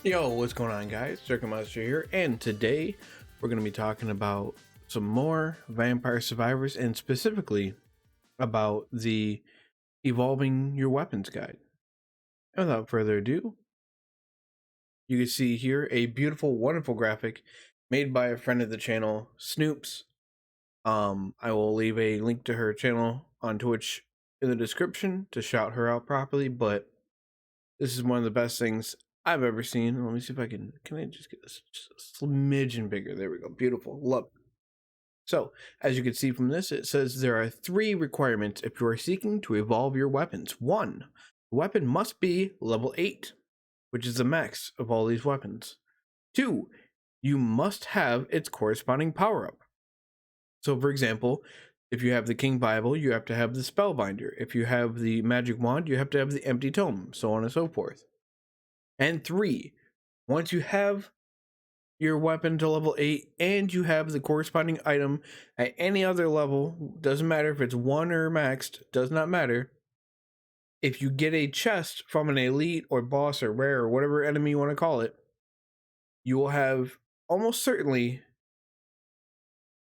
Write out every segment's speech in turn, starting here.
Yo, what's going on, guys? Circle Master here, and today we're going to be talking about some more Vampire Survivors, and specifically about the Evolving Your Weapons guide. And without further ado, you can see here a beautiful, wonderful graphic made by a friend of the channel, Snoops. I will leave a link to her channel on Twitch in the description to shout her out properly, but this is one of the best things I've ever seen. Let me see if I can I just get this just a smidgen bigger? There we go. Beautiful. Love it. So, as you can see from this, it says there are 3 requirements if you are seeking to evolve your weapons. 1, the weapon must be level 8, which is the max of all these weapons. 2, you must have its corresponding power-up. So, for example, if you have the King Bible, you have to have the Spellbinder. If you have the Magic Wand, you have to have the Empty Tome, so on and so forth. And 3, once you have your weapon to level 8 and you have the corresponding item at any other level, doesn't matter if it's 1 or maxed, does not matter. If you get a chest from an elite or boss or rare or whatever enemy you want to call it, you will have almost certainly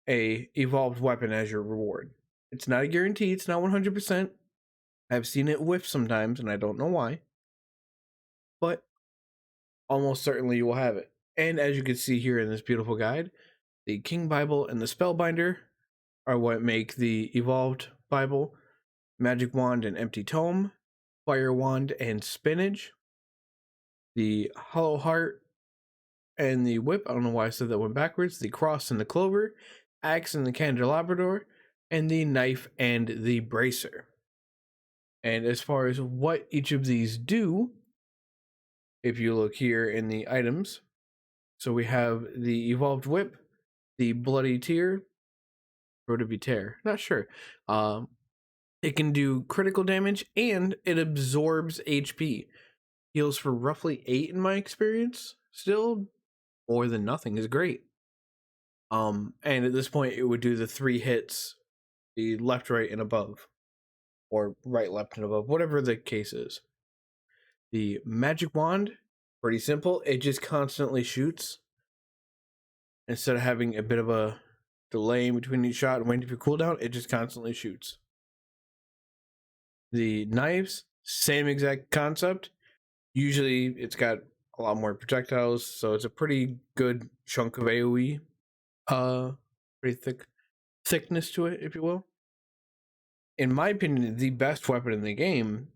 a evolved weapon as your reward. It's not a guarantee, it's not 100%. I've seen it whiff sometimes and I don't know why, but almost certainly you will have it. And as you can see here in this beautiful guide, the King Bible and the Spellbinder are what make the Evolved Bible, Magic Wand and Empty Tome, Fire Wand and Spinach, the Hollow Heart and the Whip, I don't know why I said that one backwards, the Cross and the Clover, Axe and the Candelabrador, and the Knife and the Bracer. And as far as what each of these do, if you look here in the items, so we have the Evolved Whip, the Bloody Tear, or to be tear, not sure. It can do critical damage and it absorbs HP. Heals for roughly 8 in my experience. Still more than nothing is great. And at this point it would do the 3 hits, the left, right, and above. Or right, left, and above, whatever the case is. The Magic Wand, pretty simple. It just constantly shoots. Instead of having a bit of a delay in between each shot and waiting for cooldown, it just constantly shoots. The knives, same exact concept. Usually it's got a lot more projectiles, so it's a pretty good chunk of AoE. Pretty thickness to it, if you will. In my opinion, the best weapon in the game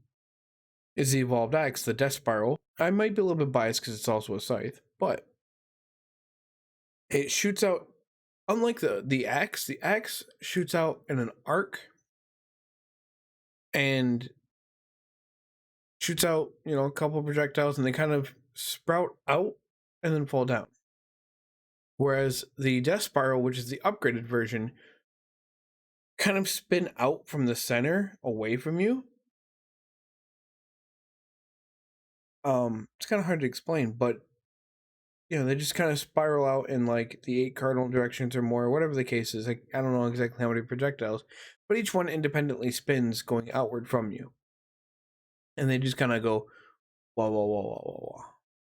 is the Evolved Axe, the Death Spiral. I might be a little bit biased because it's also a scythe, but it shoots out, unlike the axe shoots out in an arc and shoots out, a couple of projectiles, and they kind of sprout out and then fall down. Whereas the Death Spiral, which is the upgraded version, kind of spin out from the center away from you. It's kind of hard to explain, but they just kind of spiral out in like the 8 cardinal directions or more, whatever the case is. Like, I don't know exactly how many projectiles, but each one independently spins going outward from you. And they just kind of go wah wah wah wah wah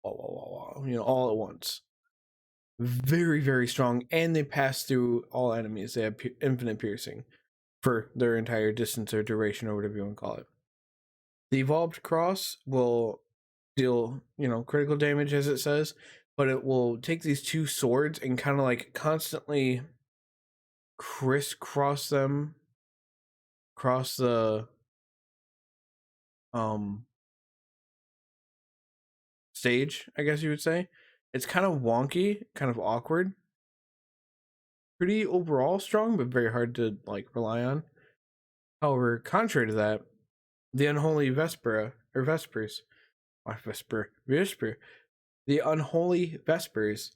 wah wah wah wah, all at once. Very, very strong, and they pass through all enemies. They have infinite piercing for their entire distance or duration, or whatever you want to call it. The Evolved Cross will deal, critical damage, as it says, but it will take these 2 swords and kind of like constantly crisscross them across the stage, I guess you would say. It's kind of wonky, kind of awkward. Pretty overall strong, but very hard to like rely on. However, contrary to that, the Unholy Vespera, or Vespers, Vesper, the Unholy Vespers,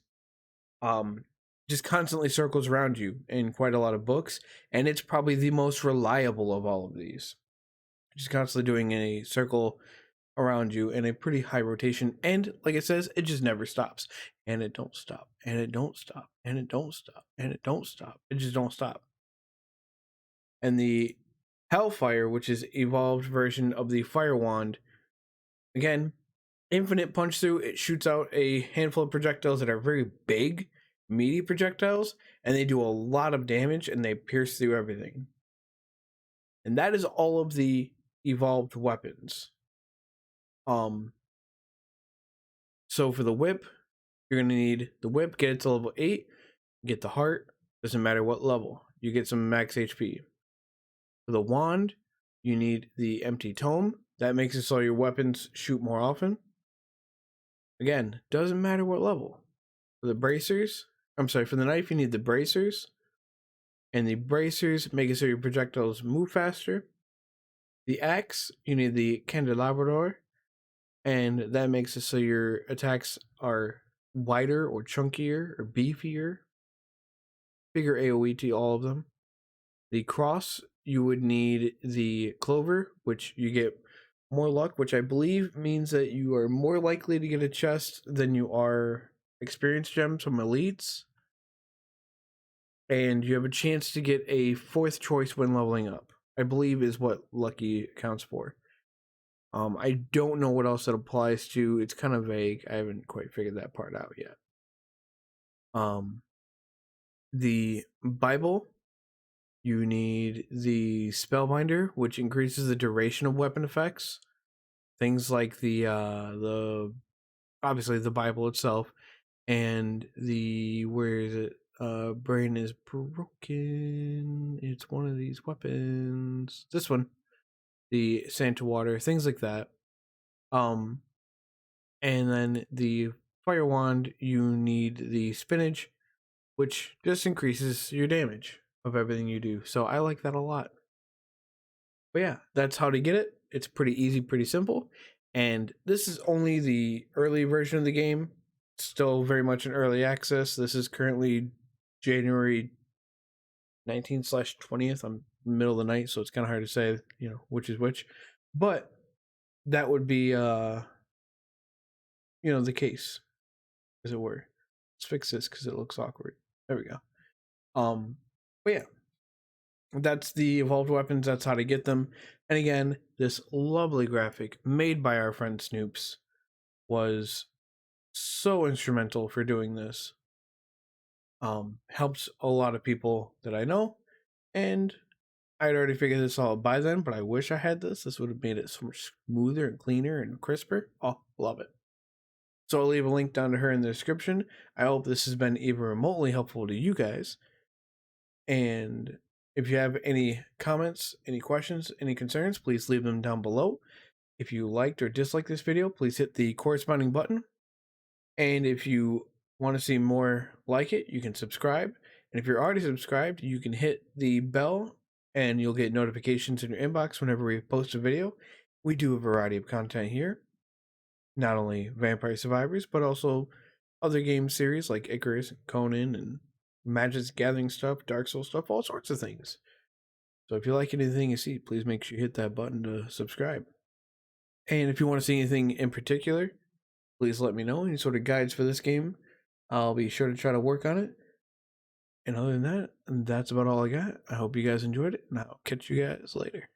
just constantly circles around you in quite a lot of books, and it's probably the most reliable of all of these. Just constantly doing a circle around you in a pretty high rotation, and like it says, it just never stops, and it don't stop, and it don't stop, and it don't stop, and it don't stop. It just don't stop. And the Hellfire, which is evolved version of the Fire Wand, again, Infinite punch through, it shoots out a handful of projectiles that are very big, meaty projectiles, and they do a lot of damage and they pierce through everything. And that is all of the evolved weapons. So for the whip, you're gonna need the whip, get it to level 8, get the heart, doesn't matter what level, you get some max HP. For the wand, you need the empty tome, that makes it so your weapons shoot more often. Again, doesn't matter what level. For the bracers, for the knife, you need the bracers, and the bracers make it so your projectiles move faster. The axe, you need the candelabrador, and that makes it so your attacks are wider or chunkier or beefier. Bigger AoE to all of them. The cross, you would need the clover, which you get more luck, which I believe means that you are more likely to get a chest than you are experience gems from elites. And you have a chance to get a 4th choice when leveling up, I believe is what lucky accounts for. I don't know what else that applies to. It's kind of vague. I haven't quite figured that part out yet. The Bible, you need the Spellbinder, which increases the duration of weapon effects. Things like the obviously the Bible itself, and the where is it? Brain is broken. It's one of these weapons. This one, the Santa Water, things like that. And then the Fire Wand, you need the Spinach, which just increases your damage of everything you do. So I like that a lot. But yeah, that's how to get it. It's pretty easy, pretty simple. And this is only the early version of the game. Still very much in early access. This is currently January 19/20th. I'm middle of the night, so it's kind of hard to say, which is which. But that would be the case, as it were. Let's fix this because it looks awkward. There we go. But yeah, that's the evolved weapons. That's how to get them. And again, this lovely graphic made by our friend Snoops was so instrumental for doing this. Helps a lot of people that I know, and I'd already figured this all out by then, but I wish I had this. This would have made it so much smoother and cleaner and crisper. Oh, love it. So I'll leave a link down to her in the description. I hope this has been even remotely helpful to you guys. And if you have any comments, any questions, any concerns, please leave them down below. If you liked or disliked this video, please hit the corresponding button. And if you want to see more like it, you can subscribe. And if you're already subscribed, you can hit the bell and you'll get notifications in your inbox whenever we post a video. We do a variety of content here, not only Vampire Survivors, but also other game series like Icarus, Conan, and Magic's Gathering stuff, Dark Souls stuff, all sorts of things. So if you like anything you see, please make sure you hit that button to subscribe. And if you want to see anything in particular, please let me know. Any sort of guides for this game, I'll be sure to try to work on it. And other than that, that's about all I got. I hope you guys enjoyed it, and I'll catch you guys later.